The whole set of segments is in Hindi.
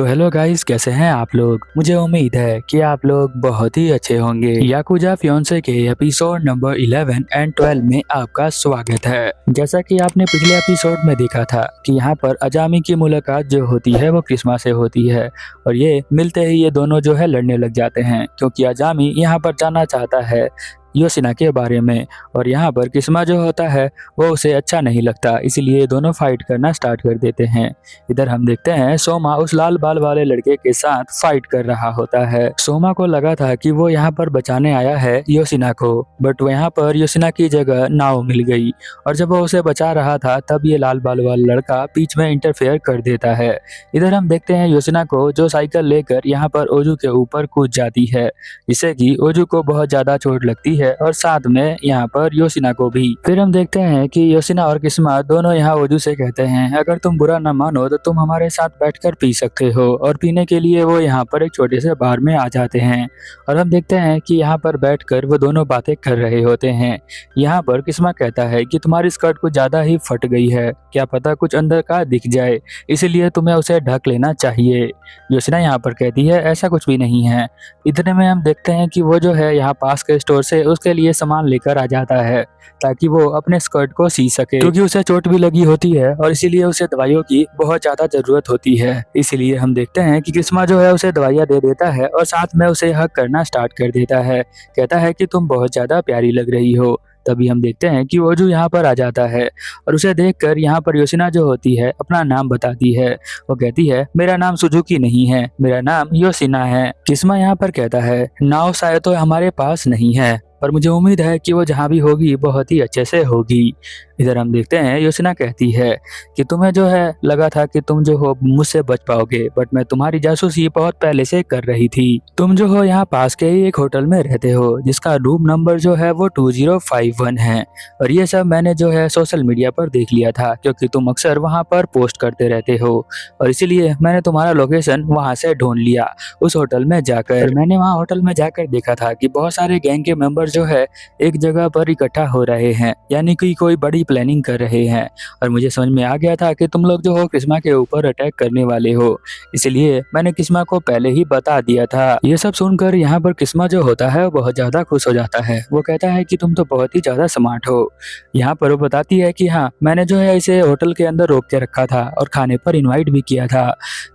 तो हेलो गाइस, कैसे हैं आप लोग। मुझे उम्मीद है कि आप लोग बहुत ही अच्छे होंगे। याकुजा फियोंसे के एपिसोड नंबर 11 एंड 12 में आपका स्वागत है। जैसा कि आपने पिछले एपिसोड में देखा था कि यहाँ पर अजामी की मुलाकात जो होती है वो क्रिस्मा से होती है और ये मिलते ही ये दोनों जो है लड़ने लग जाते हैं, क्योंकि अजामी यहाँ पर जानना चाहता है योशिना के बारे में और यहाँ पर किस्मा जो होता है वो उसे अच्छा नहीं लगता, इसीलिए दोनों फाइट करना स्टार्ट कर देते हैं। इधर हम देखते हैं सोमा उस लाल बाल वाले लड़के के साथ फाइट कर रहा होता है। सोमा को लगा था कि वो यहाँ पर बचाने आया है योशिना को, बट वो यहाँ पर योशिना की जगह नाव मिल गई और जब वो उसे बचा रहा था तब ये लाल बाल वाला लड़का बीच में इंटरफेयर कर देता है। इधर हम देखते हैं योशिना को जो साइकिल लेकर यहाँ पर ओजू के ऊपर कूद जाती है, जिससे कि ओजू को बहुत ज्यादा चोट लगती है और साथ में यहाँ पर योशिना को भी। फिर हम देखते हैं कि योशिना और किस्मा दोनों यहाँ ओजू से कहते हैं अगर तुम बुरा न मानो तो तुम हमारे साथ बैठकर पी सकते हो, और पीने के लिए वो यहाँ पर एक छोटे से बार में आ जाते हैं और हम देखते हैं कि यहाँ पर बैठकर वो दोनों बातें कर रहे होते हैं। यहाँ पर किस्मा कहता है कि तुम्हारी स्कर्ट कुछ ज्यादा ही फट गई है, क्या पता कुछ अंदर का दिख जाए, इसीलिए तुम्हें उसे ढक लेना चाहिए। योशिना यहाँ पर कहती है ऐसा कुछ भी नहीं है। इतने में हम देखते हैं कि वो जो है यहाँ पास के स्टोर से उसके लिए सामान लेकर आ जाता है ताकि वो अपने स्कर्ट को सी सके, क्योंकि उसे चोट भी लगी होती है और इसीलिए उसे दवाइयों की बहुत ज्यादा जरूरत होती है। इसीलिए हम देखते हैं कि किस्मा जो है उसे दवाइयाँ दे देता है और साथ में उसे हक करना स्टार्ट कर देता है। कहता है कि तुम बहुत ज्यादा प्यारी लग रही हो। तभी हम देखते हैं कि ओजू यहाँ पर आ जाता है और उसे देखकर यहाँ पर योशिना जो होती है अपना नाम बताती है। वो कहती है मेरा नाम सुजुकी नहीं है, मेरा नाम योशिना है। किस्मा यहाँ पर कहता है नाव शायद तो हमारे पास नहीं है, पर मुझे उम्मीद है कि वो जहाँ भी होगी बहुत ही अच्छे से होगी। इधर हम देखते हैं योशिना कहती है कि तुम्हें जो है लगा था कि तुम जो हो मुझसे बच पाओगे, बट मैं तुम्हारी जासूसी बहुत पहले से कर रही थी। तुम जो हो यहाँ पास के ही एक होटल में रहते हो जिसका रूम नंबर जो है वो 2051 है, और ये सब मैंने जो है सोशल मीडिया पर देख लिया था क्योंकि तुम अक्सर वहाँ पर पोस्ट करते रहते हो, और इसीलिए मैंने तुम्हारा लोकेशन वहाँ से ढूंढ लिया। उस होटल में जाकर मैंने वहाँ होटल में जाकर देखा था कि बहुत सारे गैंग के मेंबर जो है एक जगह पर इकट्ठा हो रहे हैं, यानी कि कोई बड़ी प्लानिंग कर रहे हैं, और मुझे समझ में आ गया था कि तुम लोग जो हो किस्मा के ऊपर अटैक करने वाले हो, इसलिए मैंने किस्मा को पहले ही बता दिया था। ये सब सुनकर यहाँ पर किस्मा जो होता है वो बहुत ज्यादा खुश हो जाता है। वो कहता है कि तुम तो बहुत ही ज्यादा स्मार्ट हो। यहाँ पर वो बताती है कि हाँ मैंने जो है इसे होटल के अंदर रोक के रखा था और खाने पर इन्वाइट भी किया था।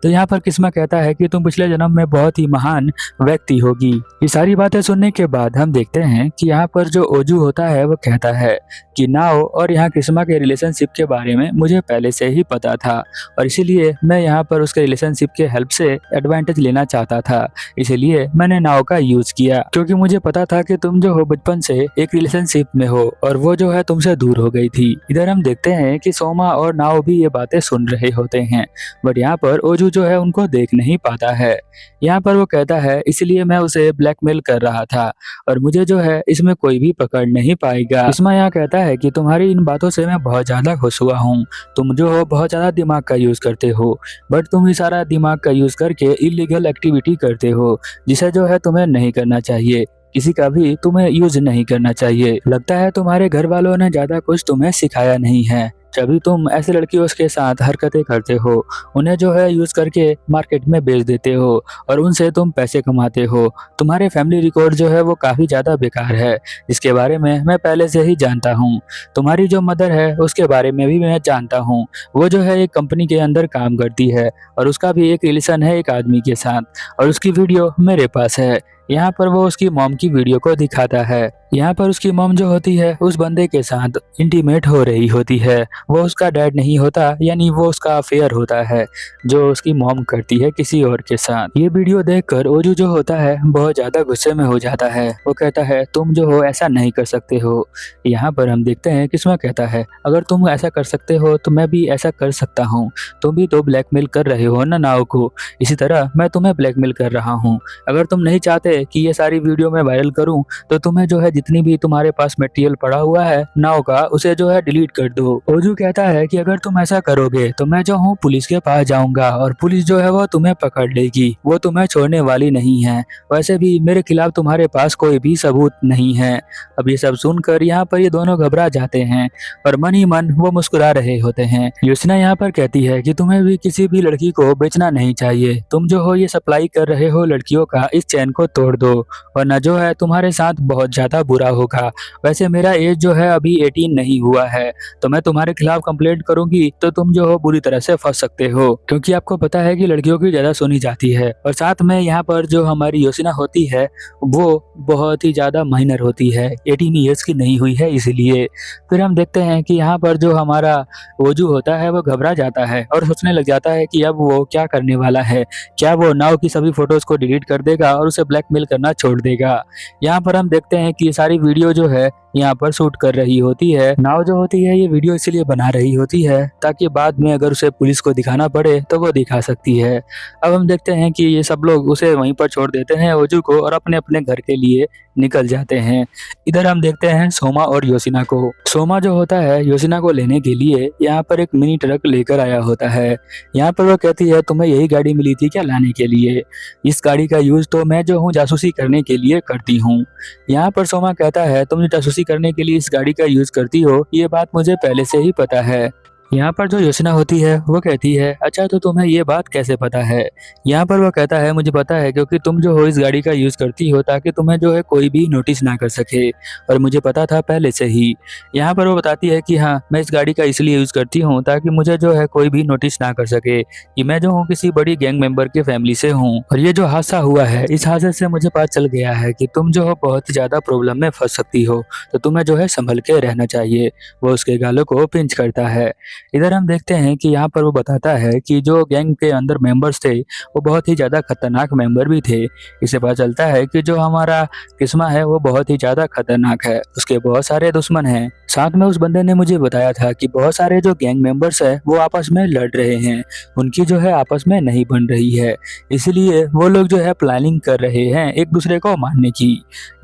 तो यहाँ पर किस्मा कहता है कि तुम पिछले जन्म में बहुत ही महान व्यक्ति होगी। ये सारी बातें सुनने के बाद हम देखते हैं कि यहाँ पर जो ओजू होता है वो कहता है कि नाओ और यहाँ किस्मा के रिलेशनशिप के बारे में मुझे पहले से ही पता था और इसीलिए मैं यहाँ पर उसके रिलेशनशिप के हेल्प से एडवांटेज लेना चाहता था, इसीलिए मैंने नाओ का यूज किया, क्योंकि मुझे पता था कि तुम जो हो बचपन से एक रिलेशनशिप में हो और वो जो है तुमसे दूर हो गई थी। इधर हम देखते हैं कि सोमा और नाओ भी ये बातें सुन रहे होते हैं, बट यहाँ पर ओजू जो है उनको देख नहीं पाता है। यहाँ पर वो कहता है इसलिए मैं उसे ब्लैकमेल कर रहा था और मुझे जो है इसमें कोई भी पकड़ नहीं पाएगा। इसमें यहाँ कहता है कि तुम्हारी इन बातों से मैं बहुत ज्यादा खुश हुआ हूँ। तुम जो हो बहुत ज्यादा दिमाग का यूज करते हो, बट तुम ही सारा दिमाग का यूज करके इलीगल एक्टिविटी करते हो जिसे जो है तुम्हें नहीं करना चाहिए। किसी का भी तुम्हें यूज नहीं करना चाहिए। लगता है तुम्हारे घर वालों ने ज्यादा कुछ तुम्हें सिखाया नहीं है, तभी तुम ऐसे लड़कियों के साथ हरकतें करते हो, उन्हें जो है यूज करके मार्केट में बेच देते हो और उनसे तुम पैसे कमाते हो। तुम्हारे फैमिली रिकॉर्ड जो है वो काफी ज्यादा बेकार है, इसके बारे में मैं पहले से ही जानता हूँ। तुम्हारी जो मदर है उसके बारे में भी मैं जानता हूँ, वो जो है एक कंपनी के अंदर काम करती है और उसका भी एक रिलेशन है एक आदमी के साथ और उसकी वीडियो मेरे पास है। यहाँ पर वो उसकी मॉम की वीडियो को दिखाता है। यहाँ पर उसकी मॉम जो होती है उस बंदे के साथ इंटीमेट हो रही होती है। वो उसका डैड नहीं होता, यानी वो उसका अफेयर होता है जो उसकी मॉम करती है किसी और के साथ। ये वीडियो देखकर ओजू जो होता है बहुत ज्यादा गुस्से में हो जाता है। वो कहता है तुम जो हो ऐसा नहीं कर सकते हो। यहाँ पर हम देखते हैं किस्मा कहता है अगर तुम ऐसा कर सकते हो तो मैं भी ऐसा कर सकता हूँ। तुम भी तो ब्लैकमेल कर रहे हो ना नाव को, इसी तरह मैं तुम्हें ब्लैकमेल कर रहा हूँ। अगर तुम नहीं चाहते थे कि ये सारी वीडियो मैं वायरल करूं, तो तुम्हें जो है जितनी भी तुम्हारे पास मटेरियल पड़ा हुआ है नाव का, उसे जो है डिलीट कर दो। ओजू कहता है कि अगर तुम ऐसा करोगे तो मैं जो हूँ पुलिस के पास जाऊंगा और पुलिस जो है वो तुम्हें पकड़ लेगी, वो तुम्हें छोड़ने वाली नहीं है। वैसे भी मेरे खिलाफ तुम्हारे पास कोई भी सबूत नहीं है। अब ये सब सुनकर यहाँ पर ये दोनों घबरा जाते हैं और मन ही मन वो मुस्कुरा रहे होते हैं। योशना यहाँ पर कहती है कि तुम्हें भी किसी भी लड़की को बेचना नहीं चाहिए। तुम जो हो ये सप्लाई कर रहे हो लड़कियों का, इस चैन को तोड़ दो वरना जो है तुम्हारे साथ बहुत ज्यादा बुरा होगा। वैसे मेरा एज जो है अभी 18 नहीं हुआ है, तो मैं तुम्हारे खिलाफ कंप्लेंट करूंगी तो तुम जो हो बुरी तरह से फंस सकते हो, क्योंकि आपको पता है कि लड़कियों की ज्यादा सुनी जाती है। और साथ में यहाँ पर जो हमारी योशना होती है वो बहुत ही ज्यादा माइनर होती है, 18 ईयर्स की नहीं हुई है इसलिए। फिर हम देखते हैं कि यहाँ पर जो हमारा ओजू होता है वो घबरा जाता है और सोचने लग जाता है कि अब वो क्या करने वाला है। क्या वो नाव की सभी फोटोज को डिलीट कर देगा और उसे ब्लैकमेल करना छोड़ देगा। यहाँ पर हम देखते हैं कि ये सारी वीडियो जो है यहाँ पर शूट कर रही होती है। नाव जो होती है ये वीडियो इसीलिए बना रही होती है ताकि बाद में अगर उसे पुलिस को दिखाना पड़े तो वो दिखा सकती है। अब हम देखते हैं कि ये सब लोग उसे वहीं पर छोड़ देते हैं ओजू को और अपने अपने घर के लिए निकल जाते हैं। इधर हम देखते हैं सोमा और योशिना को। सोमा जो होता है योशिना को लेने के लिए यहाँ पर एक मिनी ट्रक लेकर आया होता है। यहाँ पर वो कहती है तुम्हें यही गाड़ी मिली थी क्या लाने के लिए? इस गाड़ी का यूज तो मैं जो हूँ जासूसी करने के लिए करती हूँ। यहाँ पर सोमा कहता है तुम जो जासूसी करने के लिए इस गाड़ी का यूज करती हो ये बात मुझे पहले से ही पता है। यहाँ पर जो योशना होती है वो कहती है अच्छा तो तुम्हें ये बात कैसे पता है? यहाँ पर वो कहता है मुझे पता है क्योंकि तुम जो हो इस गाड़ी का यूज करती हो ताकि तुम्हें जो है कोई भी नोटिस ना कर सके, और मुझे पता था पहले से ही। यहाँ पर वो बताती है कि हाँ मैं इस गाड़ी का इसलिए यूज करती हूँ ताकि मुझे जो है कोई भी नोटिस ना कर सके कि मैं जो हूँ किसी बड़ी गैंग मेंबर के फैमिली से हूँ। और ये जो हादसा हुआ है इस हादसे से मुझे पता चल गया है कि तुम जो हो बहुत ही ज्यादा प्रॉब्लम में फंस सकती हो, तो तुम्हें जो है संभल के रहना चाहिए। वो उसके गालों को पिंच करता है। इधर हम देखते हैं कि यहाँ पर वो बताता है कि जो गैंग के अंदर मेंबर्स थे वो बहुत ही ज़्यादा खतरनाक मेंबर भी थे। इससे पता चलता है कि जो हमारा किस्मा है वो बहुत ही ज़्यादा खतरनाक है, उसके बहुत सारे दुश्मन हैं। साथ में उस बंदे ने मुझे बताया था कि बहुत सारे जो गैंग मेंबर्स है वो आपस में लड़ रहे हैं, उनकी जो है आपस में नहीं बन रही है, इसलिए वो लोग जो है प्लानिंग कर रहे हैं एक दूसरे को मारने की।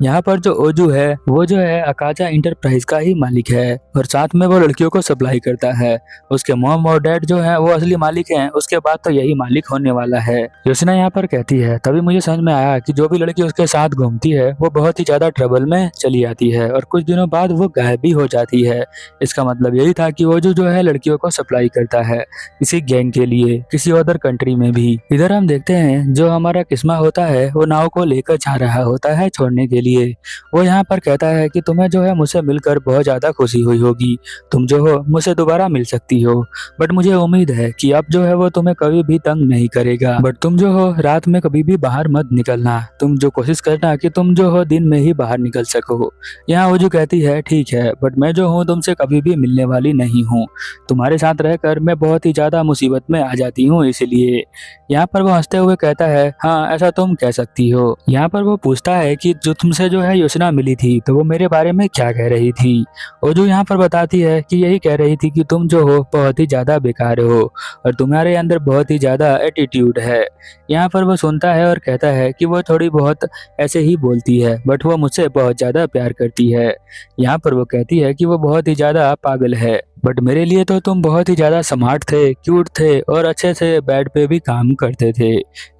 यहाँ पर जो ओजू है वो जो है अकाजा इंटरप्राइज का ही मालिक है और साथ में वो लड़कियों को सप्लाई करता है। उसके मॉम और डैड जो है वो असली मालिक हैं, उसके बाद तो यही मालिक होने वाला है। योशना यहाँ पर कहती है तभी मुझे समझ में आया कि जो भी लड़की उसके साथ घूमती है वो बहुत ही ज्यादा ट्रबल में चली आती है और कुछ दिनों बाद वो गायब भी हो जाती है। इसका मतलब यही था कि वो जो है लड़कियों को सप्लाई करता है किसी गैंग के लिए, किसी अदर कंट्री में भी। इधर हम देखते हैं जो हमारा किस्मा होता है वो नाव को लेकर जा रहा होता है छोड़ने के लिए। वो यहाँ पर कहता है कि तुम्हें जो है मुझसे मिलकर बहुत ज्यादा खुशी हुई होगी, तुम जो हो मुझसे दोबारा मिल सकती हो, बट मुझे उम्मीद है कि अब जो है वो तुम्हें कभी भी तंग नहीं करेगा। बट तुम जो हो रात में कभी भी बाहर मत निकलना, तुम जो कोशिश करना कि तुम जो हो दिन में ही बाहर निकल सको। यहाँ वो जो कहती है ठीक है, बट मैं जो हूँ तुमसे कभी भी मिलने वाली नहीं हूँ, तुम्हारे साथ रहकर मैं बहुत ही ज्यादा मुसीबत में आ जाती हूँ इसलिए। यहाँ पर वो हंसते हुए कहता है हाँ ऐसा तुम कह सकती हो। यहाँ पर वो पूछता है कि जो तुमसे जो है योजना मिली थी तो वो मेरे बारे में क्या कह रही थी। और जो यहाँ पर बताती है कि यही कह रही थी कि तुम जो हो बहुत ही ज्यादा बेकार हो और तुम्हारे अंदर बहुत ही ज्यादा एटीट्यूड है। यहाँ पर वो सुनता है और कहता है कि वो थोड़ी बहुत ऐसे ही बोलती है बट वो मुझसे बहुत ज्यादा प्यार करती है। यहाँ पर वो कहती है कि वो बहुत ही ज्यादा पागल है, बट मेरे लिए तो तुम बहुत ही ज्यादा स्मार्ट थे, क्यूट थे और अच्छे से बेड पे भी काम करते थे।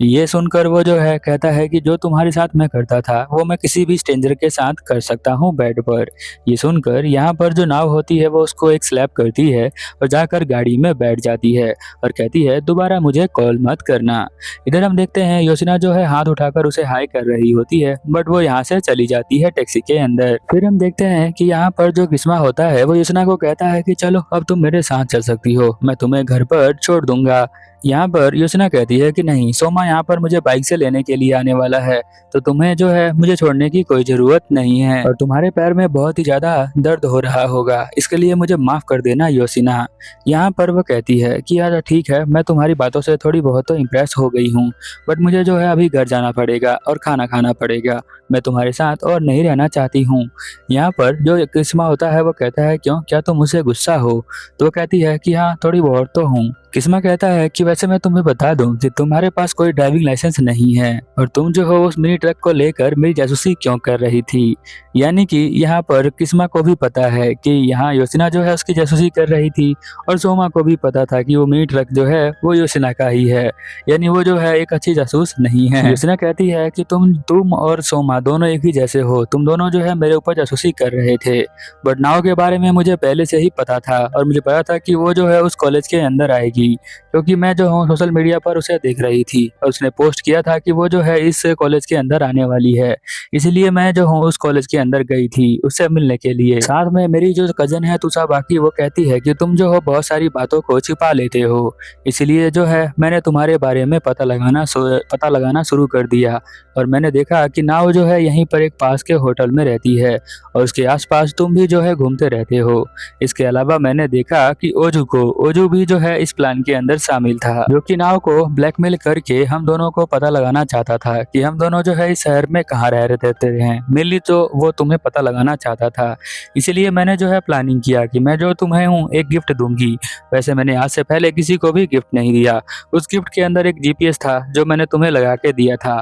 ये सुनकर वो जो है कहता है कि जो तुम्हारे साथ मैं करता था वो मैं किसी भी स्ट्रेंजर के साथ कर सकता हूँ बेड पर। ये सुनकर यहाँ पर जो नाव होती है वो उसको एक स्लैप करती है और जाकर गाड़ी में बैठ जाती है और कहती है दोबारा मुझे कॉल मत करना। इधर हम देखते हैं योशना जो है हाथ उठाकर उसे हाई कर रही होती है बट वो यहाँ से चली जाती है टैक्सी के अंदर। फिर हम देखते हैं कि यहाँ पर जो किस्मा होता है वो योशना को कहता है कि चलो अब तुम मेरे साथ चल सकती हो, मैं तुम्हें घर पर छोड़ दूंगा। यहाँ पर योशना कहती है कि नहीं, सोमा यहाँ पर मुझे बाइक से लेने के लिए आने वाला है तो तुम्हें जो है मुझे छोड़ने की कोई जरूरत नहीं है और तुम्हारे पैर में बहुत ही ज्यादा दर्द हो रहा होगा, इसके लिए मुझे माफ कर देना योशिना। यहाँ पर वो कहती है कि यार ठीक है, मैं तुम्हारी बातों से थोड़ी बहुत तो इम्प्रेस हो गई हूँ बट मुझे जो है अभी घर जाना पड़ेगा और खाना खाना पड़ेगा, मैं तुम्हारे साथ और नहीं रहना चाहती हूँ। यहाँ पर जो किस्मा होता है वो कहता है क्यों, क्या तुम मुझसे गुस्सा हो? तो वो कहती है कि हाँ थोड़ी बहुत तो हूँ। किस्मा कहता है कि वैसे मैं तुम्हें बता दूं कि तुम्हारे पास कोई ड्राइविंग लाइसेंस नहीं है और तुम जो हो उस मिनी ट्रक को लेकर मेरी जासूसी क्यों कर रही थी। यानी कि यहाँ पर किस्मा को भी पता है कि यहाँ योशिना जो है उसकी जासूसी कर रही थी और सोमा को भी पता था कि वो मिनी ट्रक जो है वो योशिना का ही है, यानी वो जो है एक अच्छी जासूस नहीं है। योशिना कहती है कि तुम और सोमा दोनों एक ही जैसे हो, तुम दोनों जो है मेरे ऊपर जासूसी कर रहे थे। बट नाव के बारे में मुझे पहले से ही पता था और मुझे पता था कि वो जो है उस कॉलेज के अंदर आएगी, क्योंकि मैं जो हूँ सोशल मीडिया पर उसे देख रही थी और उसने पोस्ट किया था कि वो जो है इस कॉलेज के अंदर आने वाली है। इसलिए मैं जो हूँ उस कॉलेज के अंदर गई थी उससे मिलने के लिए। साथ में मेरी जो कजन है तुषा बाकी, वो कहती है कि तुम जो हो बहुत सारी बातों को छिपा लेते हो, इसलिए जो है मैंने तुम्हारे बारे में पता लगाना शुरू कर दिया और मैंने देखा कि नाव जो है यहीं पर एक पास के होटल में रहती है और उसके आसपास तुम भी जो है घूमते रहते हो। इसके अलावा मैंने देखा कि ओजू भी जो है इस प्लान के अंदर शामिल था, जो कि नाव को ब्लैकमेल करके हम दोनों को पता लगाना चाहता था कि हम दोनों जो है इस शहर में कहाँ रह रहते हैं। मेनली तो वो तुम्हें पता लगाना चाहता था, इसलिए मैंने जो है प्लानिंग किया कि मैं जो तुम्हें हूँ एक गिफ्ट दूंगी। वैसे मैंने आज से पहले किसी को भी गिफ्ट नहीं दिया। उस गिफ्ट के अंदर एक जीपीएस था जो मैंने तुम्हें लगा के दिया था।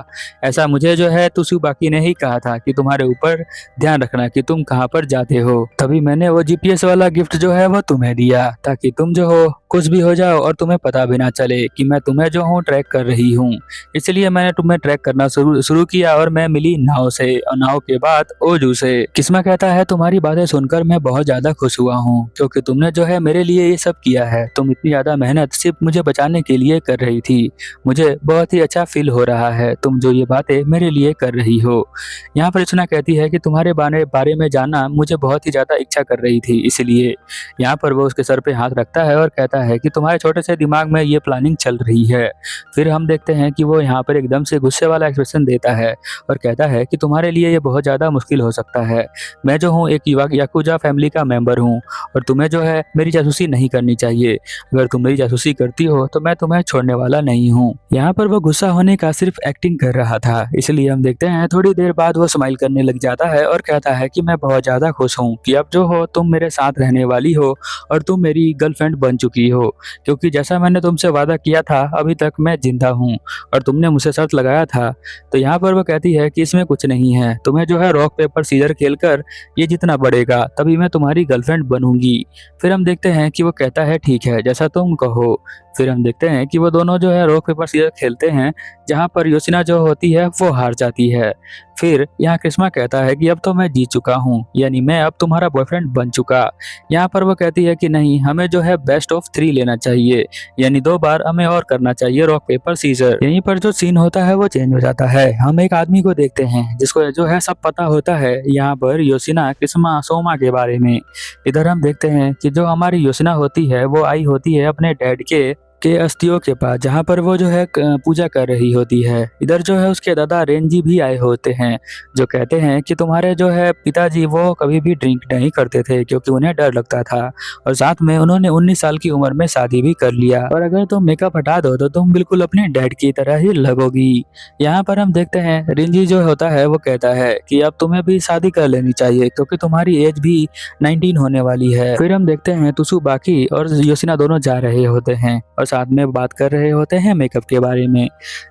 ऐसा मुझे जो है तुसु बाकी ने ही कहा था कि तुम्हारे ऊपर ध्यान रखना कि तुम कहाँ पर जाते हो, तभी मैंने वो जीपीएस वाला गिफ्ट जो है वो तुम्हें दिया ताकि तुम जो हो कुछ भी हो जाओ और तुम्हें पता भी ना चले कि मैं तुम्हें जो हूँ ट्रैक कर रही हूँ। इसलिए मैंने तुम्हें ट्रैक करना शुरू किया और मैं मिली नाव से और नाव के बाद ओजू से। किस्मा कहता है तुम्हारी बातें सुनकर मैं बहुत ज्यादा खुश हुआ हूँ, क्योंकि तुमने जो है मेरे लिए ये सब किया है। तुम इतनी ज्यादा मेहनत सिर्फ मुझे बचाने के लिए कर रही थी। मुझे बहुत ही अच्छा फील हो रहा है तुम जो ये बातें मेरे लिए कर रही हो। यहाँ पर रचना कहती है कि तुम्हारे बारे में जानना मुझे बहुत ही ज्यादा इच्छा कर रही थी, इसलिए यहाँ पर वो उसके सर पे हाथ रखता है और कहता है कि तुम्हारे छोटे से दिमाग में ये प्लानिंग चल रही है। फिर हम देखते हैं कि वो यहाँ पर एकदम से गुस्से वाला एक्सप्रेशन देता है और कहता है कि तुम्हारे लिए ये बहुत ज़्यादा मुश्किल हो सकता है। मैं जो हूँ एक याकुजा फैमिली का मेंबर हूँ और तुम्हें जो है मेरी जासूसी नहीं करनी चाहिए। अगर तुम मेरी जासूसी करती हो तो मैं तुम्हें छोड़ने वाला नहीं हूँ। यहाँ पर वो गुस्सा होने का सिर्फ एक्टिंग कर रहा था, इसलिए हम देखते हैं थोड़ी देर बाद वो स्माइल करने लग जाता है और कहता है कि मैं बहुत ज़्यादा खुश हूँ कि अब जो हो तुम मेरे साथ रहने वाली हो और तुम मेरी गर्लफ्रेंड बन चुकी हो, क्योंकि जैसा मैंने तुमसे वादा किया था अभी तक मैं जिंदा हूँ और तुमने मुझसे शर्त लगाया था। तो यहाँ पर वो कहती है कि इसमें कुछ नहीं है, तुम्हें जो है रॉक पेपर सीजर खेलकर ये जितना बढ़ेगा तभी मैं तुम्हारी गर्लफ्रेंड बनूंगी। फिर हम देखते हैं कि वो कहता है ठीक है जैसा तुम कहो। फिर हम देखते हैं कि वो दोनों जो है रॉक पेपर सीजर खेलते हैं, जहाँ पर योशिना जो होती है वो हार जाती है। फिर यहाँ क्रिस्मा कहता है कि अब तो मैं जीत चुका हूँ, यानी मैं अब तुम्हारा बॉयफ्रेंड बन चुका। यहाँ पर वो कहती है कि नहीं, हमें जो है बेस्ट ऑफ 3 लेना चाहिए, यानी 2 बार हमें और करना चाहिए रॉक पेपर सीजर। यहीं पर जो सीन होता है वो चेंज हो जाता है। हम एक आदमी को देखते हैं जिसको जो है सब पता होता है यहाँ पर योशिना, क्रिस्मा, सोमा के बारे में। इधर हम देखते हैं कि जो हमारी योशिना होती है वो आई होती है अपने डैड के अस्थियों के पास, जहाँ पर वो जो है पूजा कर रही होती है। इधर जो है उसके दादा रेंजी भी आए होते हैं, जो कहते हैं कि तुम्हारे जो है पिताजी वो कभी भी ड्रिंक नहीं करते थे क्योंकि उन्हें डर लगता था, और साथ में उन्होंने 19 साल की उम्र में शादी भी कर लिया, और अगर तुम मेकअप हटा दो तो तुम बिल्कुल अपने डैड की तरह ही लगोगी। यहाँ पर हम देखते हैं रेंजी जो होता है वो कहता है कि अब तुम्हें भी शादी कर लेनी चाहिए क्योंकि तुम्हारी एज भी 19 होने वाली है। फिर हम देखते हैं तुसु बाकी और योशिना दोनों जा रहे होते हैं और साथ में बात कर रहे होते हैं मेकअप के बारे में,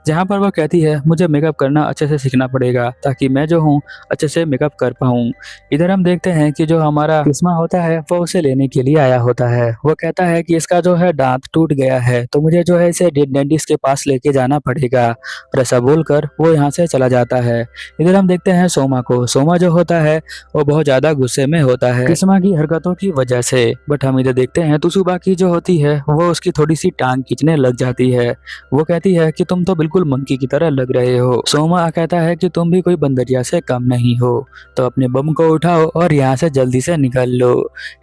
जहाँ पर वो कहती है मुझे मेकअप करना अच्छे से सीखना पड़ेगा ताकि मैं जो हूँ अच्छे से मेकअप कर पाऊँ। इधर हम देखते हैं कि जो हमारा किस्मा होता है वो उसे लेने के लिए आया होता है। वो कहता है कि इसका जो है दांत टूट गया है तो मुझे जो है इसे डेंटिस्ट के पास लेके जाना पड़ेगा, और ऐसा बोलकर वो यहाँ से चला जाता है। इधर हम देखते हैं सोमा को। सोमा जो होता है वो बहुत ज्यादा गुस्से में होता है किस्मा की हरकतों की वजह से। बट हम इधर देखते हैं तुसुबा की जो होती है वो उसकी थोड़ी सी टांग खींचने लग जाती है। वो कहती है कि तुम तो बिल्कुल मंकी की तरह लग रहे हो। सोमा कहता है कि तुम भी कोई बंदरिया से कम नहीं हो, तो अपने बम को उठाओ और यहाँ से जल्दी से निकल लो।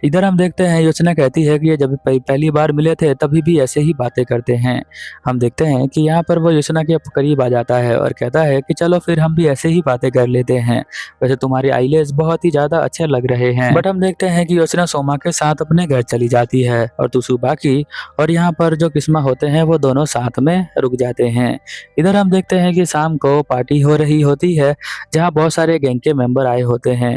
इधर हम देखते हैं योचना कहती है कि ये जब पहली बार मिले थे तभी भी ऐसे ही बातें करते हैं। हम देखते हैं कि यहाँ पर वो योचना के करीब आ जाता है और कहता है कि चलो फिर हम भी ऐसे ही बातें कर लेते हैं, वैसे तुम्हारी आईलेस बहुत ही ज्यादा अच्छे लग रहे हैं। बट हम देखते हैं कि योचना सोमा के साथ अपने घर चली जाती है और तुसुबाकी और यहाँ पर जो किस्मा होते हैं वो दोनों साथ में रुक जाते हैं। इधर हम देखते हैं कि शाम को पार्टी हो रही होती है जहाँ बहुत सारे गैंग के मेंबर आए होते हैं।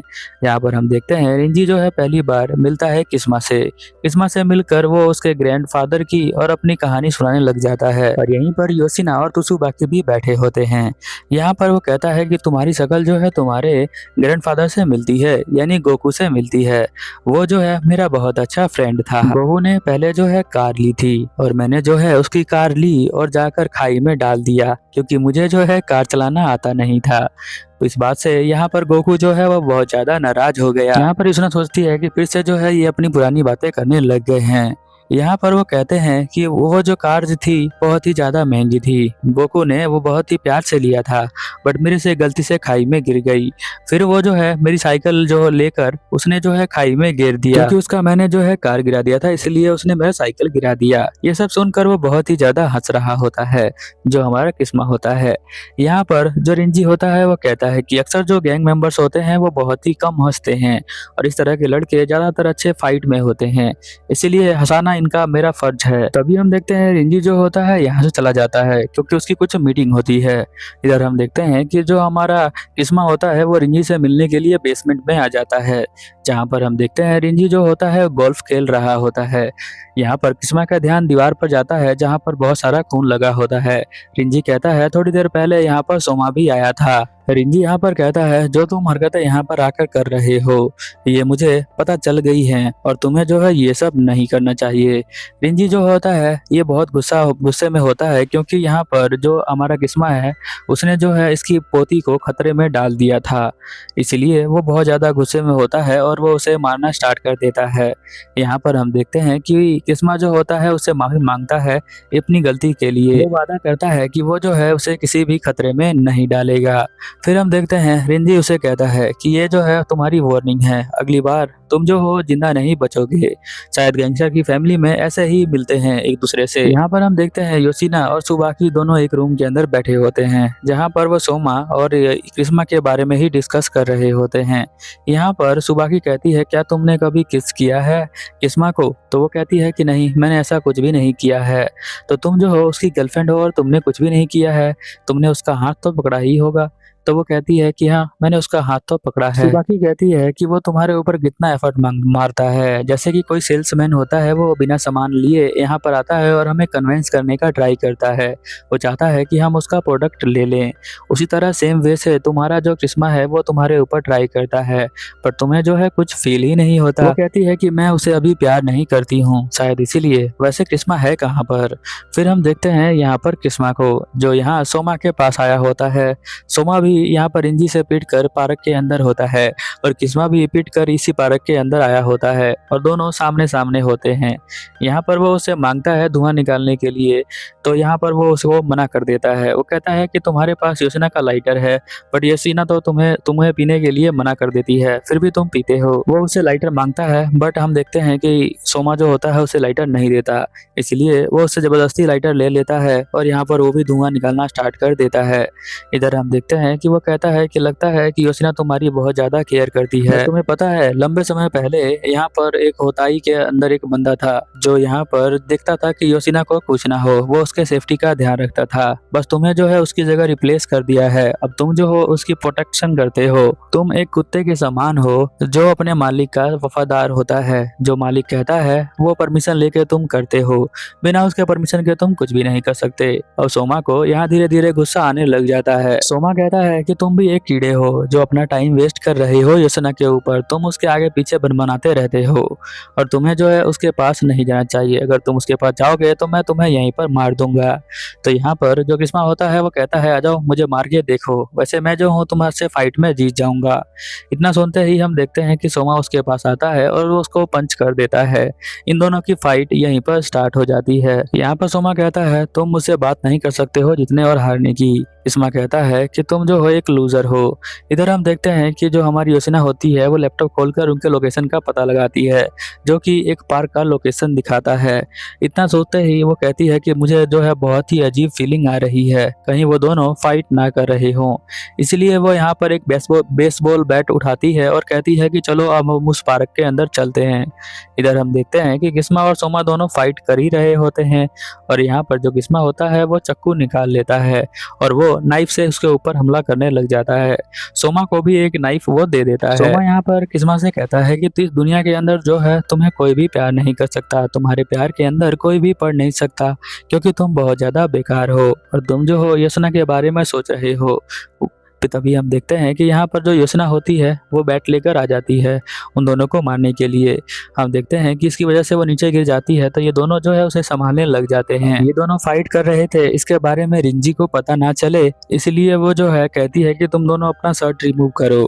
यहाँ पर हम देखते हैं रिंजी जो है पहली बार मिलता है किस्मा से। किस्मा से मिलकर वो उसके ग्रैंडफादर की और अपनी कहानी सुनाने लग जाता है और यहीं पर योशिना और त्सुबाकी भी बैठे होते हैं। यहाँ पर वो कहता है कि तुम्हारी शक्ल जो है तुम्हारे ग्रैंडफादर से मिलती है, यानी गोकू से मिलती है। वो जो है मेरा बहुत अच्छा फ्रेंड था। गोकू ने पहले जो है कार ली थी और मैंने जो है उसकी कार ली और जाकर खाई में डाल दिया क्योंकि मुझे जो है कार चलाना आता नहीं था। तो इस बात से यहाँ पर गोकू जो है वो बहुत ज्यादा नाराज हो गया। यहाँ पर यूसुना सोचती है कि फिर से जो है ये अपनी पुरानी बातें करने लग गए हैं। यहाँ पर वो कहते हैं कि वो जो कार थी बहुत ही ज्यादा महंगी थी। गोकू ने वो बहुत ही प्यार से लिया था बट मेरे से गलती से खाई में गिर गई। फिर वो जो है मेरी साइकिल जो लेकर उसने जो है खाई में गिर दिया क्योंकि उसका मैंने जो है कार गिरा दिया था, इसलिए उसने मेरा साइकिल गिरा दिया। ये सब सुनकर वो बहुत ही ज्यादा हंस रहा होता है जो हमारा किस्मा होता है। यहाँ पर जो रिंजी होता है वो कहता है कि अक्सर जो गैंग मेंबर्स होते हैं वो बहुत ही कम हंसते हैं और इस तरह के लड़के ज्यादातर अच्छे फाइट में होते हैं, इसीलिए हंसाना इनका मेरा फर्ज है। तभी हम देखते हैं रिंजी जो होता है यहाँ से चला जाता है क्योंकि उसकी कुछ मीटिंग होती है। इधर हम देखते हैं कि जो हमारा किस्मा होता है वो रिंजी से मिलने के लिए बेसमेंट में आ जाता है, जहाँ पर हम देखते हैं रिंजी जो होता है गोल्फ खेल रहा होता है। यहाँ पर किस्मा का ध्यान दीवार पर जाता है जहाँ पर बहुत सारा खून लगा होता है। रिंजी कहता है थोड़ी देर पहले यहाँ पर सोमा भी आया था। रिंजी यहाँ पर कहता है जो तुम हरकतें यहाँ पर आकर कर रहे हो ये मुझे पता चल गई हैं और तुम्हें जो है ये सब नहीं करना चाहिए। रिंजी जो होता है ये बहुत गुस्से में होता है क्योंकि यहाँ पर जो हमारा किस्मा है उसने जो है इसकी पोती को खतरे में डाल दिया था, इसलिए वो बहुत ज़्यादा गुस्से में होता है और वो उसे मारना स्टार्ट कर देता है। यहाँ पर हम देखते हैं कि किस्मा जो होता है उससे माफी मांगता है अपनी गलती के लिए। वो वादा करता है कि वो जो है उसे किसी भी खतरे में नहीं डालेगा। फिर हम देखते हैं रिंजी उसे कहता है कि ये जो है तुम्हारी वार्निंग है, अगली बार तुम जो हो जिंदा नहीं बचोगे। शायद गैंगस्टर की फैमिली में ऐसे ही मिलते हैं एक दूसरे से। यहाँ पर हम देखते हैं योशिना और त्सुबाकी दोनों एक रूम के अंदर बैठे होते हैं जहाँ पर वो सोमा और किस्मा के बारे में ही डिस्कस कर रहे होते हैं। यहाँ पर त्सुबाकी कहती है क्या तुमने कभी किस किया है किस्मा को? तो वो कहती है कि नहीं, मैंने ऐसा कुछ भी नहीं किया है। तो तुम जो हो उसकी गर्लफ्रेंड हो और तुमने कुछ भी नहीं किया है, तुमने उसका हाथ तो पकड़ा ही होगा। तो वो कहती है कि हाँ मैंने उसका हाथ तो पकड़ा है। बाकी कहती है कि वो तुम्हारे ऊपर कितना एफर्ट मारता है, जैसे कि कोई सेल्समैन होता है वो बिना सामान लिए यहाँ पर आता है और हमें कन्विंस करने का ट्राई करता है। वो चाहता है कि हम उसका प्रोडक्ट ले लें। उसी तरह सेम वे से तुम्हारा जो किस्मा है वो तुम्हारे ऊपर ट्राई करता है पर तुम्हें जो है कुछ फील ही नहीं होता। वो कहती है कि मैं उसे अभी प्यार नहीं करती हूँ, शायद इसीलिए। वैसे किस्मा है कहाँ पर? फिर हम देखते हैं यहाँ पर किस्मा को जो यहाँ सोमा के पास आया होता है। सोमा भी यहाँ पर रिंजी से पीट कर पार्क के अंदर होता है और किस्मा भी पीट कर इसी पार्क के अंदर आया होता है और दोनों सामने सामने होते हैं। यहाँ पर वो उसे मांगता है धुआं निकालने के लिए, तो यहाँ पर वो उसको मना कर देता है। वो कहता है कि तुम्हारे पास योशिना का लाइटर है बट योशिना तो तुम्हें पीने के लिए मना कर देती है, फिर भी तुम पीते हो। वो उसे लाइटर मांगता है बट हम देखते हैं कि सोमा जो होता है उसे लाइटर नहीं देता, इसलिए वो उससे जबरदस्ती लाइटर ले लेता है और यहाँ पर वो भी धुआं निकालना स्टार्ट कर देता है। इधर हम देखते हैं कि वो कहता है कि लगता है कि योशिना तुम्हारी बहुत ज्यादा केयर करती है। तुम्हें पता है लंबे समय पहले यहाँ पर एक होताई के अंदर एक बंदा था जो यहाँ पर देखता था कि योशिना को कुछ ना हो, वो उसके सेफ्टी का ध्यान रखता था। बस तुम्हें जो है उसकी जगह रिप्लेस कर दिया है, अब तुम जो हो उसकी प्रोटेक्शन करते हो। तुम एक कुत्ते के समान हो जो अपने मालिक का वफादार होता है। जो मालिक कहता है वो परमिशन लेके तुम करते हो, बिना उसके परमिशन के तुम कुछ भी नहीं कर सकते। और सोमा को यहाँ धीरे धीरे गुस्सा आने लग जाता है। सोमा कहता है कि तुम भी एक कीड़े हो जो अपना टाइम वेस्ट कर रहे हो योशिना के ऊपर। तुम उसके आगे पीछे बनबनाते रहते हो और तुम्हें जो है उसके पास नहीं जाना चाहिए। अगर तुम उसके पास जाओगे तो मैं तुम्हें यहीं पर मार दूंगा। तो यहाँ पर जो किस्मा होता है वो कहता है आ जाओ मुझे मार के देखो, वैसे मैं जो हूँ तुम्हारे से फाइट में जीत जाऊंगा। इतना सुनते ही हम देखते हैं कि सोमा उसके पास आता है और वो उसको पंच कर देता है। इन दोनों की फाइट यहीं पर स्टार्ट हो जाती है। यहाँ पर सोमा कहता है तुम मुझसे बात नहीं कर सकते हो जीतने और हारने की, किस्मा कहता है कि तुम जो हो एक लूजर हो। इधर हम देखते हैं कि जो हमारी योशिना होती है वो लैपटॉप खोलकर उनके लोकेशन का पता लगाती है, जो कि एक पार्क का लोकेशन दिखाता है। इतना सोचते ही वो कहती है कि मुझे जो है बहुत ही अजीब फीलिंग आ रही है, कहीं वो दोनों फाइट ना कर रहे हों। इसलिए वो यहाँ पर एक बेसबॉल बैट उठाती है और कहती है कि चलो अब हम उस पार्क के अंदर चलते हैं। इधर हम देखते हैं कि किस्मा और सोमा दोनों फाइट कर ही रहे होते हैं, और यहाँ पर जो किस्मा होता है वो चाकू निकाल लेता है और वो नाइफ से उसके ऊपर हमला करने लग जाता है। सोमा को भी एक नाइफ वो दे देता है। सोमा यहाँ पर किस्मा से कहता है कि इस दुनिया के अंदर जो है तुम्हें कोई भी प्यार नहीं कर सकता, तुम्हारे प्यार के अंदर कोई भी पढ़ नहीं सकता, क्योंकि तुम बहुत ज्यादा बेकार हो और तुम जो हो योशना के बारे में सोच रहे हो। तभी हम देखते हैं कि यहाँ पर जो योशना होती है वो बैट लेकर आ जाती है उन दोनों को मारने के लिए। हम देखते हैं कि इसकी वजह से वो नीचे गिर जाती है, तो ये दोनों जो है उसे संभालने लग जाते हैं। ये दोनों फाइट कर रहे थे, इसके बारे में रिंजी को पता ना चले, इसलिए वो जो है कहती है कि तुम दोनों अपना शर्ट रिमूव करो।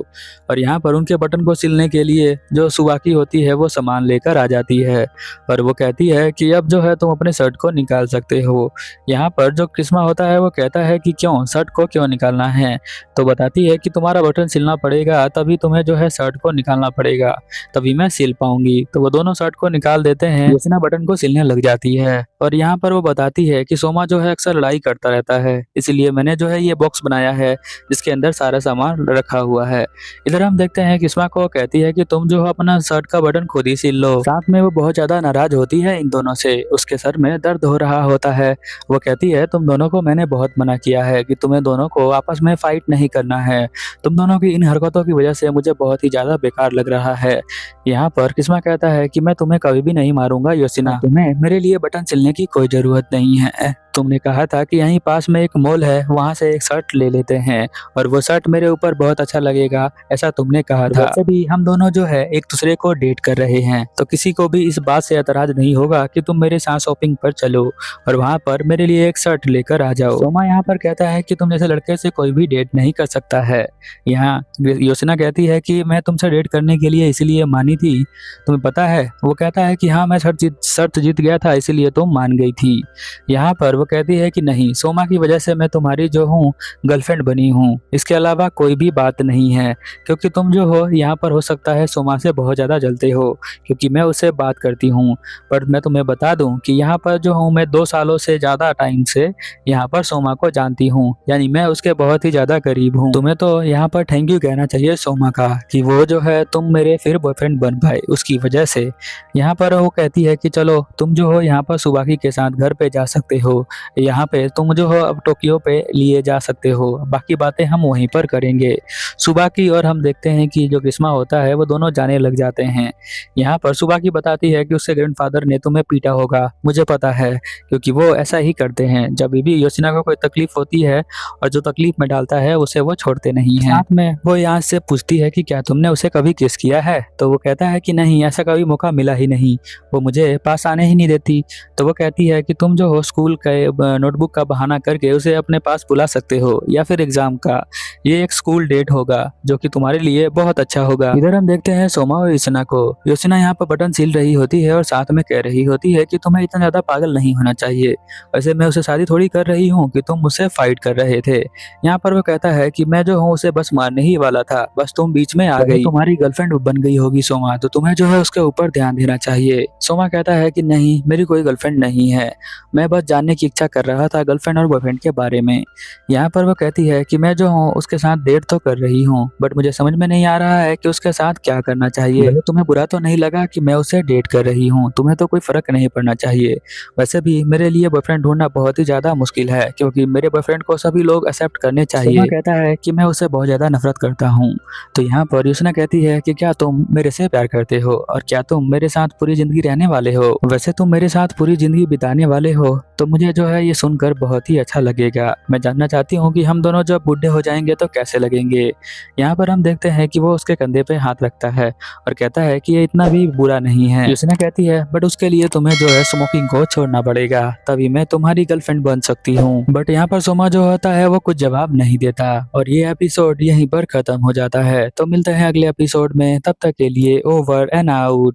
और यहाँ पर उनके बटन को सिलने के लिए जो सुवाकी होती है वो सामान लेकर आ जाती है, और वो कहती है कि अब जो है तुम अपने शर्ट को निकाल सकते हो। यहाँ पर जो किस्मा होता है वो कहता है कि क्यों, शर्ट को क्यों निकालना है? तो बताती है कि तुम्हारा बटन सिलना पड़ेगा, तभी तुम्हें जो है शर्ट को निकालना पड़ेगा, तभी मैं सिल पाऊंगी। तो वो दोनों शर्ट को निकाल देते हैं, योशना बटन को सिलने लग जाती है। और यहाँ पर वो बताती है कि सोमा जो है अक्सर लड़ाई करता रहता है, इसलिए मैंने जो है ये बॉक्स बनाया है जिसके अंदर सारा सामान रखा हुआ है। इधर हम देखते हैं किस्मा को कहती है कि तुम जो है अपना शर्ट का बटन खुद ही सिल लो। साथ में वो बहुत ज्यादा नाराज होती है इन दोनों से, उसके सर में दर्द हो रहा होता है। वो कहती है तुम दोनों को मैंने बहुत मना किया है कि तुम्हें दोनों को आपस में फाइट नहीं करना है, तुम दोनों की इन हरकतों की वजह से मुझे बहुत ही ज्यादा बेकार लग रहा है। यहाँ पर किस्मा कहता है कि मैं तुम्हें कभी भी नहीं मारूंगा योशिना, तुम्हें मेरे लिए बटन सिलने की कोई जरूरत नहीं है। तुमने कहा था कि यहीं पास में एक मॉल है, वहां से एक शर्ट ले लेते हैं और वो शर्ट मेरे ऊपर बहुत अच्छा लगेगा, ऐसा तुमने कहा था। वैसे भी हम दोनों जो है एक दूसरे को डेट कर रहे हैं, तो किसी को भी इस बात से एतराज नहीं होगा कि तुम मेरे साथ शॉपिंग पर चलो और वहां पर मेरे लिए एक शर्ट लेकर आ जाओ। सोमा यहाँ पर कहता है कि तुम जैसे लड़के से कोई भी डेट नहीं कर सकता है। यहाँ योशना कहती है कि मैं तुमसे डेट करने के लिए इसलिए मानी थी, तुम्हें पता है? वो कहता है कि हाँ, मैं शर्त जीत गया था इसलिए तुम मान गई थी। यहाँ पर वो कहती है कि नहीं, सोमा की वजह से मैं तुम्हारी जो हूँ गर्लफ्रेंड बनी हूँ, इसके अलावा कोई भी बात नहीं है, क्योंकि तुम जो हो यहाँ पर हो सकता है सोमा से बहुत ज़्यादा जलते हो क्योंकि मैं उससे बात करती हूँ, पर मैं तुम्हें बता दूं कि यहाँ पर जो हूँ मैं 2 सालों से ज़्यादा टाइम से यहाँ पर सोमा को जानती हूँ, यानी मैं उसके बहुत ही ज़्यादा करीब हूँ। तुम्हें तो यहाँ पर थैंक यू कहना चाहिए सोमा का कि वो जो है तुम मेरे फिर बॉयफ्रेंड बन पाए उसकी वजह से। यहाँ पर वो कहती है कि चलो तुम जो हो यहाँ पर सुबाकी के साथ घर पे जा सकते हो, यहाँ पे तुम जो हो अब टोक्यो पे लिए जा सकते हो, बाकी बातें हम वहीं पर करेंगे सुबाकी। और हम देखते हैं कि जो किस्मा होता है वो दोनों जाने लग जाते हैं। यहाँ पर सुबाकी बताती है कि उसके ग्रैंडफादर ने तुम्हें पीटा होगा, मुझे पता है, क्योंकि वो ऐसा ही करते हैं, जब भी योशिना को कोई तकलीफ होती है और जो तकलीफ में डालता है उसे वो छोड़ते नहीं हैं। साथ में वो यहाँ से पूछती है कि क्या तुमने उसे कभी किस किया है? तो वो कहता है कि नहीं, ऐसा कभी मौका मिला ही नहीं, वो मुझे पास आने ही नहीं देती। तो वो कहती है कि तुम जो हो स्कूल के नोटबुक का बहाना करके उसे अपने पास बुला सकते हो, या फिर एग्जाम का ये एक स्कूल डेट होगा जो कि तुम्हारे लिए बहुत अच्छा होगा। इधर हम देखते हैं सोमा और योशिना को। योशिना यहाँ पर बटन सिल रही होती है और साथ में कह रही होती है कि तुम्हें इतना ज्यादा पागल नहीं होना चाहिए, वैसे मैं उसे शादी थोड़ी कर रही हूँ कि तुम मुझसे फाइट कर रहे थे। यहाँ पर वो कहता है कि मैं जो हूँ उसे बस मारने ही वाला था, बस तुम बीच में आ गई, तुम्हारी गर्लफ्रेंड बन गई होगी सोमा, तो तुम्हें जो है उसके ऊपर ध्यान देना चाहिए। सोमा कहता है कि नहीं, मेरी कोई गर्लफ्रेंड नहीं है, मैं बस जानने की इच्छा कर रहा था गर्लफ्रेंड और बॉयफ्रेंड के बारे में। यहाँ पर वो कहती है कि मैं जो हूँ उसके साथ डेट तो कर रही हूँ, बट मुझे समझ में नहीं आ रहा है कि उसके साथ क्या करना चाहिए। तुम्हें बुरा तो नहीं लगा कि मैं उसे डेट कर रही हूँ? तुम्हें तो कोई फर्क नहीं पड़ना चाहिए। वैसे भी मेरे लिए बॉयफ्रेंड ढूंढना बहुत ही ज्यादा मुश्किल है, क्योंकि मेरे बॉयफ्रेंड को सभी लोग एक्सेप्ट करने चाहिए। सोमा कहता है कि मैं उसे बहुत ज्यादा नफरत करता हूँ। तो यहाँ पर योशिना कहती है कि क्या तुम मेरे से प्यार करते हो और क्या तुम मेरे साथ पूरी जिंदगी रहने वाले हो? वैसे तुम मेरे साथ पूरी जिंदगी बिताने वाले हो तो मुझे जो है ये सुनकर बहुत ही अच्छा लगेगा। मैं जानना चाहती हूँ कि हम दोनों जब बूढ़े हो जाएंगे तो कैसे लगेंगे। यहाँ पर हम देखते हैं कि वो उसके कंधे पे हाथ रखता है और कहता है कि ये इतना भी बुरा नहीं है। योशिना कहती है बट उसके लिए तुम्हें जो है स्मोकिंग को छोड़ना पड़ेगा, तभी मैं तुम्हारी गर्लफ्रेंड बन सकती हूँ। बट यहाँ पर सोमा जो होता है वो कुछ जवाब नहीं देता और ये एपिसोड यहीं पर खत्म हो जाता है। तो मिलते हैं अगले एपिसोड में, तब तक के लिए ओवर एंड आउट।